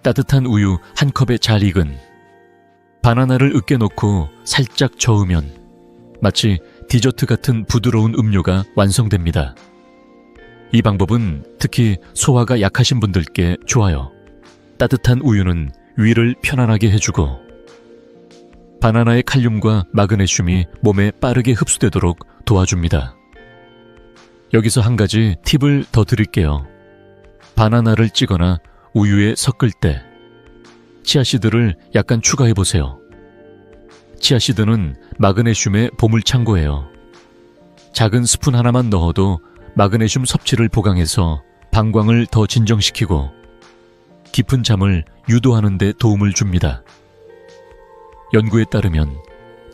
따뜻한 우유 한 컵에 잘 익은 바나나를 으깨 놓고 살짝 저으면 마치 디저트 같은 부드러운 음료가 완성됩니다. 이 방법은 특히 소화가 약하신 분들께 좋아요. 따뜻한 우유는 위를 편안하게 해주고 바나나의 칼륨과 마그네슘이 몸에 빠르게 흡수되도록 도와줍니다. 여기서 한 가지 팁을 더 드릴게요. 바나나를 찌거나 우유에 섞을 때 치아씨드를 약간 추가해보세요. 치아씨드는 마그네슘의 보물창고예요. 작은 스푼 하나만 넣어도 마그네슘 섭취를 보강해서 방광을 더 진정시키고 깊은 잠을 유도하는 데 도움을 줍니다. 연구에 따르면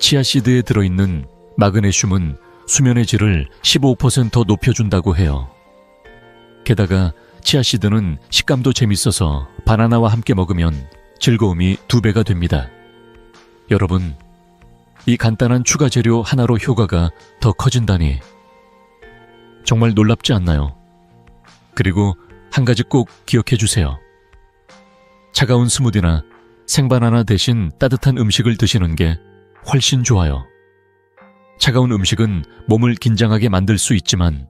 치아씨드에 들어있는 마그네슘은 수면의 질을 15% 높여준다고 해요. 게다가 치아씨드는 식감도 재밌어서 바나나와 함께 먹으면 즐거움이 2배가 됩니다. 여러분, 이 간단한 추가 재료 하나로 효과가 더 커진다니 정말 놀랍지 않나요? 그리고 한 가지 꼭 기억해 주세요. 차가운 스무디나 생바나나 대신 따뜻한 음식을 드시는 게 훨씬 좋아요. 차가운 음식은 몸을 긴장하게 만들 수 있지만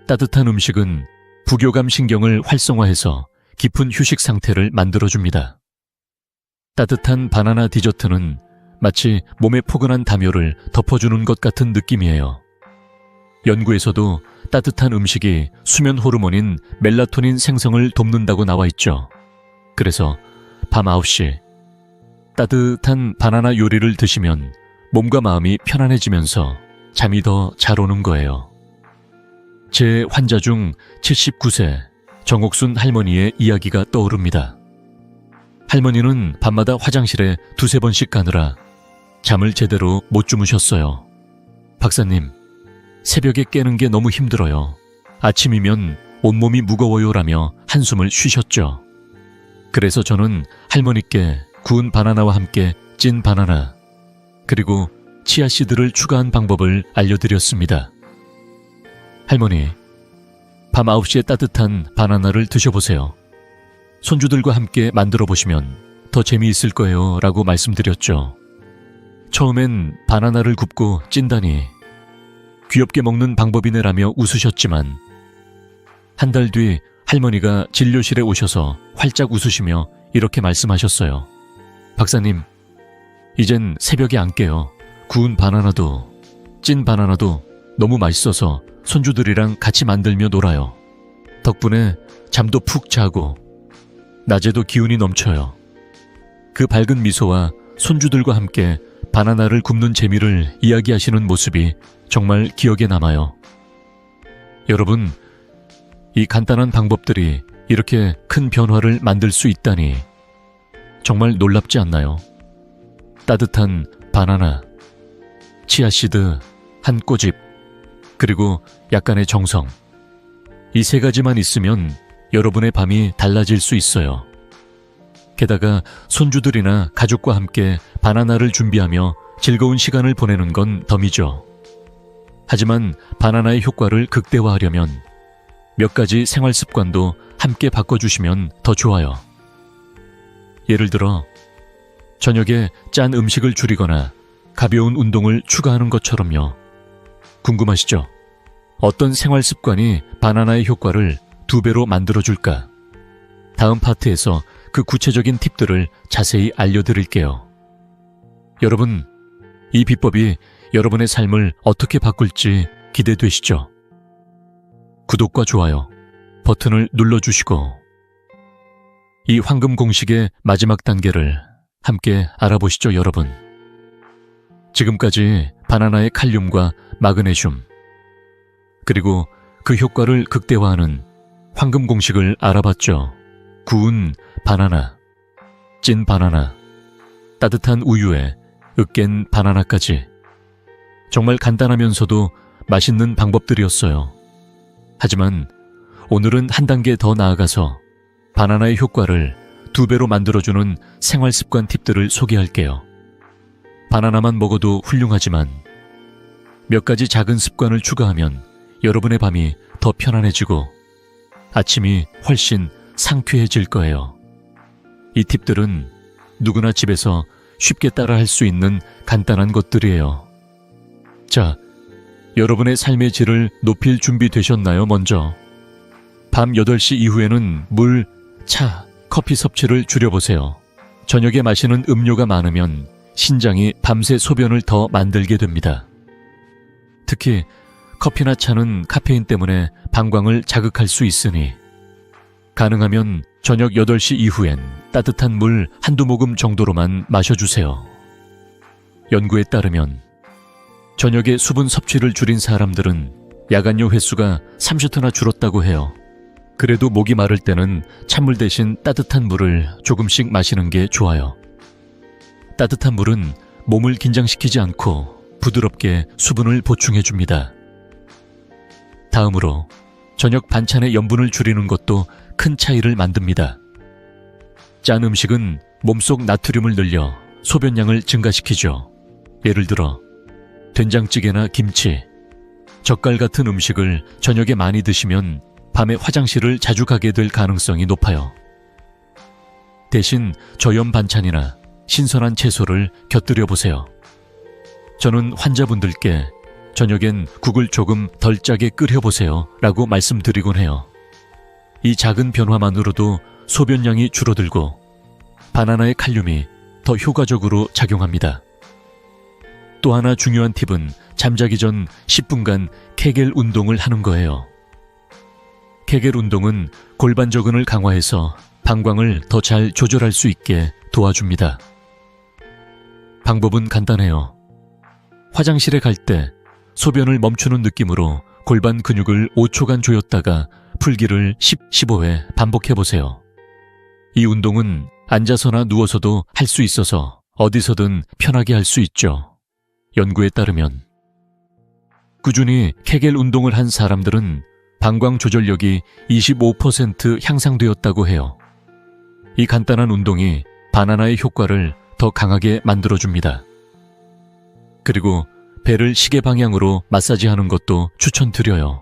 따뜻한 음식은 부교감 신경을 활성화해서 깊은 휴식 상태를 만들어줍니다. 따뜻한 바나나 디저트는 마치 몸의 포근한 담요를 덮어주는 것 같은 느낌이에요. 연구에서도 따뜻한 음식이 수면 호르몬인 멜라토닌 생성을 돕는다고 나와 있죠. 그래서 밤 9시 따뜻한 바나나 요리를 드시면 몸과 마음이 편안해지면서 잠이 더 잘 오는 거예요. 제 환자 중 79세 정옥순 할머니의 이야기가 떠오릅니다. 할머니는 밤마다 화장실에 2-3번씩 가느라 잠을 제대로 못 주무셨어요. 박사님, 새벽에 깨는 게 너무 힘들어요. 아침이면 온몸이 무거워요라며 한숨을 쉬셨죠. 그래서 저는 할머니께 구운 바나나와 함께 찐 바나나 그리고 치아씨드를 추가한 방법을 알려드렸습니다. 할머니, 밤 9시에 따뜻한 바나나를 드셔보세요. 손주들과 함께 만들어 보시면 더 재미있을 거예요 라고 말씀드렸죠. 처음엔 바나나를 굽고 찐다니 귀엽게 먹는 방법이네라며 웃으셨지만 한 달 뒤 할머니가 진료실에 오셔서 활짝 웃으시며 이렇게 말씀하셨어요. 박사님, 이젠 새벽에 안 깨요. 구운 바나나도, 찐 바나나도 너무 맛있어서 손주들이랑 같이 만들며 놀아요. 덕분에 잠도 푹 자고 낮에도 기운이 넘쳐요. 그 밝은 미소와 손주들과 함께 바나나를 굽는 재미를 이야기하시는 모습이 정말 기억에 남아요. 여러분, 이 간단한 방법들이 이렇게 큰 변화를 만들 수 있다니 정말 놀랍지 않나요? 따뜻한 바나나, 치아씨드, 한 꼬집, 그리고 약간의 정성. 이 세 가지만 있으면 여러분의 밤이 달라질 수 있어요. 게다가 손주들이나 가족과 함께 바나나를 준비하며 즐거운 시간을 보내는 건 덤이죠. 하지만 바나나의 효과를 극대화하려면 몇 가지 생활 습관도 함께 바꿔주시면 더 좋아요. 예를 들어 저녁에 짠 음식을 줄이거나 가벼운 운동을 추가하는 것처럼요. 궁금하시죠? 어떤 생활 습관이 바나나의 효과를 2배로 만들어줄까? 다음 파트에서 그 구체적인 팁들을 자세히 알려드릴게요. 여러분, 이 비법이 여러분의 삶을 어떻게 바꿀지 기대되시죠? 구독과 좋아요 버튼을 눌러주시고 이 황금 공식의 마지막 단계를 함께 알아보시죠, 여러분. 지금까지 바나나의 칼륨과 마그네슘, 그리고 그 효과를 극대화하는 황금 공식을 알아봤죠. 구운 바나나, 찐 바나나, 따뜻한 우유에 으깬 바나나까지. 정말 간단하면서도 맛있는 방법들이었어요. 하지만 오늘은 한 단계 더 나아가서 바나나의 효과를 2배로 만들어주는 생활습관 팁들을 소개할게요. 바나나만 먹어도 훌륭하지만 몇 가지 작은 습관을 추가하면 여러분의 밤이 더 편안해지고 아침이 훨씬 상쾌해질 거예요. 이 팁들은 누구나 집에서 쉽게 따라할 수 있는 간단한 것들이에요. 자, 여러분의 삶의 질을 높일 준비 되셨나요? 먼저 밤 8시 이후에는 물, 차, 커피 섭취를 줄여보세요. 저녁에 마시는 음료가 많으면 신장이 밤새 소변을 더 만들게 됩니다. 특히 커피나 차는 카페인 때문에 방광을 자극할 수 있으니 가능하면 저녁 8시 이후엔 따뜻한 물 한두 모금 정도로만 마셔주세요. 연구에 따르면 저녁에 수분 섭취를 줄인 사람들은 야간요 횟수가 30회나 줄었다고 해요. 그래도 목이 마를 때는 찬물 대신 따뜻한 물을 조금씩 마시는 게 좋아요. 따뜻한 물은 몸을 긴장시키지 않고 부드럽게 수분을 보충해줍니다. 다음으로 저녁 반찬의 염분을 줄이는 것도 큰 차이를 만듭니다. 짠 음식은 몸속 나트륨을 늘려 소변량을 증가시키죠. 예를 들어 된장찌개나 김치, 젓갈 같은 음식을 저녁에 많이 드시면 밤에 화장실을 자주 가게 될 가능성이 높아요. 대신 저염 반찬이나 신선한 채소를 곁들여 보세요. 저는 환자분들께 저녁엔 국을 조금 덜 짜게 끓여보세요 라고 말씀드리곤 해요. 이 작은 변화만으로도 소변량이 줄어들고 바나나의 칼륨이 더 효과적으로 작용합니다. 또 하나 중요한 팁은 잠자기 전 10분간 케겔 운동을 하는 거예요. 케겔 운동은 골반저근을 강화해서 방광을 더 잘 조절할 수 있게 도와줍니다. 방법은 간단해요. 화장실에 갈 때 소변을 멈추는 느낌으로 골반 근육을 5초간 조였다가 풀기를 15회 반복해보세요. 이 운동은 앉아서나 누워서도 할 수 있어서 어디서든 편하게 할 수 있죠. 연구에 따르면 꾸준히 케겔 운동을 한 사람들은 방광 조절력이 25% 향상되었다고 해요. 이 간단한 운동이 바나나의 효과를 더 강하게 만들어줍니다. 그리고 배를 시계 방향으로 마사지하는 것도 추천드려요.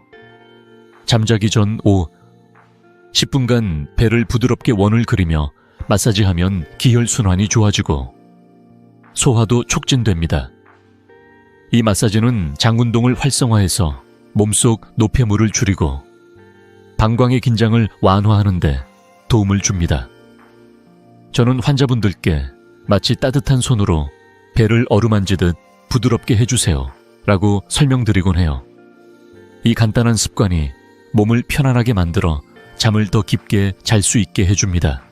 잠자기 전 10분간 배를 부드럽게 원을 그리며 마사지하면 기혈순환이 좋아지고 소화도 촉진됩니다. 이 마사지는 장운동을 활성화해서 몸속 노폐물을 줄이고 방광의 긴장을 완화하는 데 도움을 줍니다. 저는 환자분들께 마치 따뜻한 손으로 배를 어루만지듯 부드럽게 해주세요 라고 설명드리곤 해요. 이 간단한 습관이 몸을 편안하게 만들어 잠을 더 깊게 잘 수 있게 해줍니다.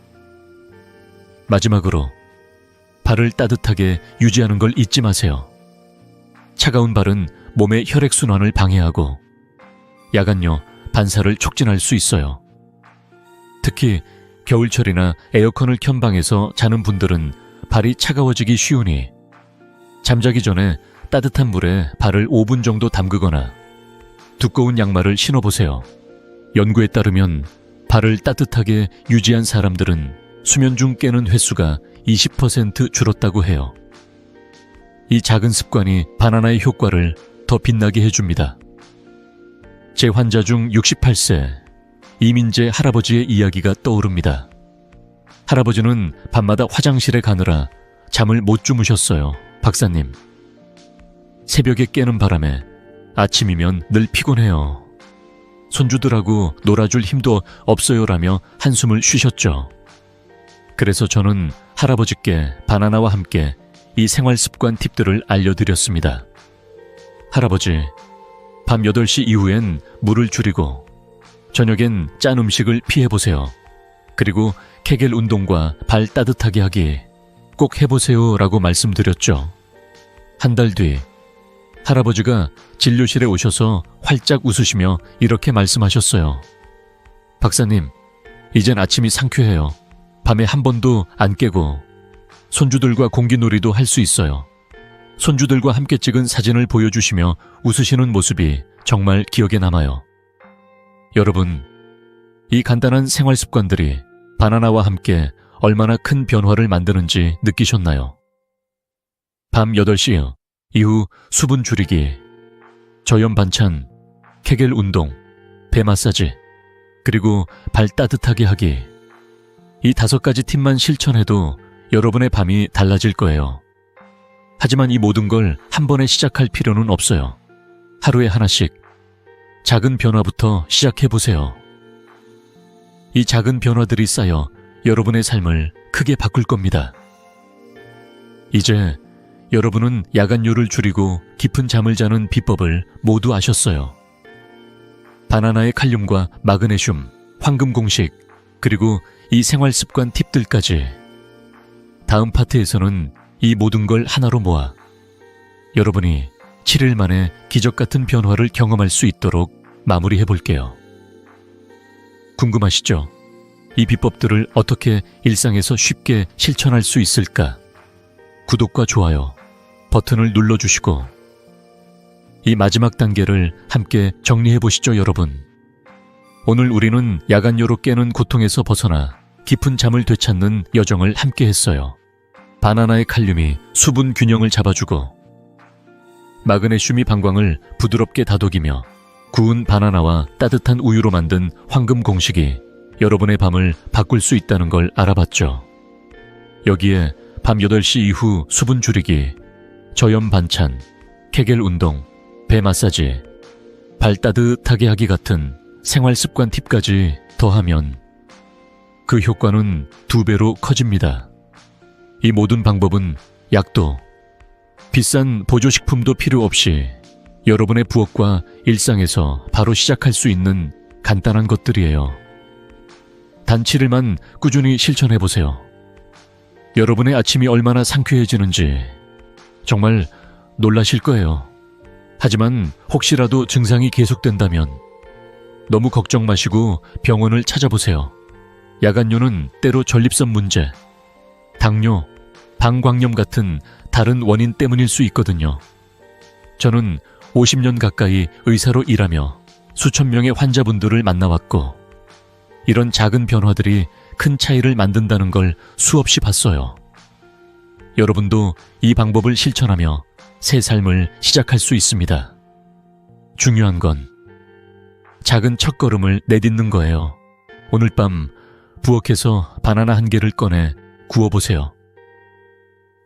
마지막으로 발을 따뜻하게 유지하는 걸 잊지 마세요. 차가운 발은 몸의 혈액순환을 방해하고 야간요 반사를 촉진할 수 있어요. 특히 겨울철이나 에어컨을 켠 방에서 자는 분들은 발이 차가워지기 쉬우니 잠자기 전에 따뜻한 물에 발을 5분 정도 담그거나 두꺼운 양말을 신어보세요. 연구에 따르면 발을 따뜻하게 유지한 사람들은 수면 중 깨는 횟수가 20% 줄었다고 해요. 이 작은 습관이 바나나의 효과를 더 빛나게 해줍니다. 제 환자 중 68세 이민재 할아버지의 이야기가 떠오릅니다. 할아버지는 밤마다 화장실에 가느라 잠을 못 주무셨어요. 박사님. 새벽에 깨는 바람에 아침이면 늘 피곤해요. 손주들하고 놀아줄 힘도 없어요라며 한숨을 쉬셨죠. 그래서 저는 할아버지께 바나나와 함께 이 생활습관 팁들을 알려드렸습니다. 할아버지, 밤 8시 이후엔 물을 줄이고 저녁엔 짠 음식을 피해보세요. 그리고 케겔 운동과 발 따뜻하게 하기 꼭 해보세요 라고 말씀드렸죠. 한 달 뒤 할아버지가 진료실에 오셔서 활짝 웃으시며 이렇게 말씀하셨어요. 박사님, 이젠 아침이 상쾌해요. 밤에 한 번도 안 깨고 손주들과 공기놀이도 할 수 있어요. 손주들과 함께 찍은 사진을 보여주시며 웃으시는 모습이 정말 기억에 남아요. 여러분, 이 간단한 생활 습관들이 바나나와 함께 얼마나 큰 변화를 만드는지 느끼셨나요? 밤 8시 이후 수분 줄이기, 저염 반찬, 케겔 운동, 배 마사지, 그리고 발 따뜻하게 하기. 이 5가지 팁만 실천해도 여러분의 밤이 달라질 거예요. 하지만 이 모든 걸 한 번에 시작할 필요는 없어요. 하루에 하나씩 작은 변화부터 시작해보세요. 이 작은 변화들이 쌓여 여러분의 삶을 크게 바꿀 겁니다. 이제 여러분은 야간요를 줄이고 깊은 잠을 자는 비법을 모두 아셨어요. 바나나의 칼륨과 마그네슘, 황금 공식, 그리고 이 생활 습관 팁들까지. 다음 파트에서는 이 모든 걸 하나로 모아 여러분이 7일 만에 기적 같은 변화를 경험할 수 있도록 마무리해 볼게요. 궁금하시죠? 이 비법들을 어떻게 일상에서 쉽게 실천할 수 있을까? 구독과 좋아요 버튼을 눌러주시고 이 마지막 단계를 함께 정리해 보시죠, 여러분. 오늘 우리는 야간요로 깨는 고통에서 벗어나 깊은 잠을 되찾는 여정을 함께 했어요. 바나나의 칼륨이 수분 균형을 잡아주고 마그네슘이 방광을 부드럽게 다독이며 구운 바나나와 따뜻한 우유로 만든 황금 공식이 여러분의 밤을 바꿀 수 있다는 걸 알아봤죠. 여기에 밤 8시 이후 수분 줄이기, 저염 반찬, 케겔 운동, 배 마사지, 발 따뜻하게 하기 같은 생활 습관 팁까지 더하면 그 효과는 2배로 커집니다. 이 모든 방법은 약도, 비싼 보조식품도 필요 없이 여러분의 부엌과 일상에서 바로 시작할 수 있는 간단한 것들이에요. 단 7일만 꾸준히 실천해보세요. 여러분의 아침이 얼마나 상쾌해지는지 정말 놀라실 거예요. 하지만 혹시라도 증상이 계속된다면 너무 걱정 마시고 병원을 찾아보세요. 야간요는 때로 전립선 문제, 당뇨, 방광염 같은 다른 원인 때문일 수 있거든요. 저는 50년 가까이 의사로 일하며 수천 명의 환자분들을 만나왔고 이런 작은 변화들이 큰 차이를 만든다는 걸 수없이 봤어요. 여러분도 이 방법을 실천하며 새 삶을 시작할 수 있습니다. 중요한 건 작은 첫걸음을 내딛는 거예요. 오늘 밤 부엌에서 바나나 한 개를 꺼내 구워보세요.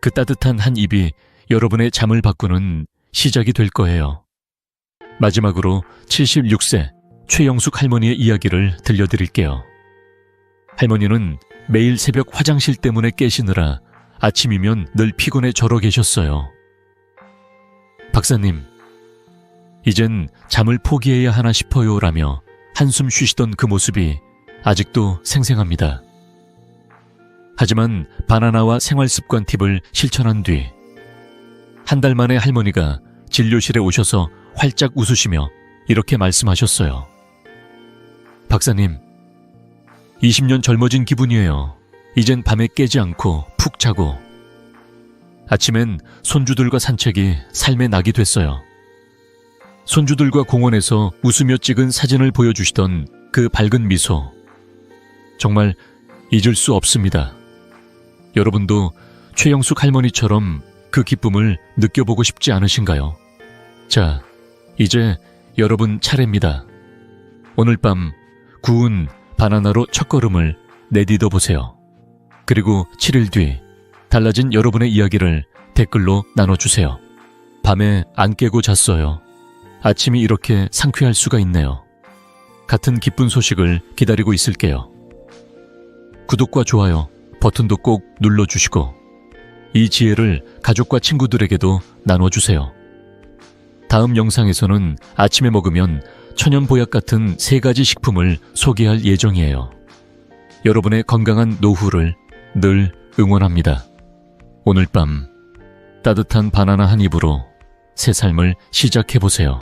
그 따뜻한 한 입이 여러분의 잠을 바꾸는 시작이 될 거예요. 마지막으로 76세 최영숙 할머니의 이야기를 들려드릴게요. 할머니는 매일 새벽 화장실 때문에 깨시느라 아침이면 늘 피곤해 절어 계셨어요. 박사님, 이젠 잠을 포기해야 하나 싶어요 라며 한숨 쉬시던 그 모습이 아직도 생생합니다. 하지만 바나나와 생활습관 팁을 실천한 뒤 한 달 만에 할머니가 진료실에 오셔서 활짝 웃으시며 이렇게 말씀하셨어요. 박사님, 20년 젊어진 기분이에요. 이젠 밤에 깨지 않고 푹 자고 아침엔 손주들과 산책이 삶의 낙이 됐어요. 손주들과 공원에서 웃으며 찍은 사진을 보여주시던 그 밝은 미소, 정말 잊을 수 없습니다. 여러분도 최영숙 할머니처럼 그 기쁨을 느껴보고 싶지 않으신가요? 자, 이제 여러분 차례입니다. 오늘 밤 구운 바나나로 첫걸음을 내디뎌 보세요. 그리고 7일 뒤 달라진 여러분의 이야기를 댓글로 나눠주세요. 밤에 안 깨고 잤어요. 아침이 이렇게 상쾌할 수가 있네요. 같은 기쁜 소식을 기다리고 있을게요. 구독과 좋아요 버튼도 꼭 눌러주시고 이 지혜를 가족과 친구들에게도 나눠주세요. 다음 영상에서는 아침에 먹으면 천연보약 같은 3가지 식품을 소개할 예정이에요. 여러분의 건강한 노후를 늘 응원합니다. 오늘 밤 따뜻한 바나나 한 입으로 새 삶을 시작해보세요.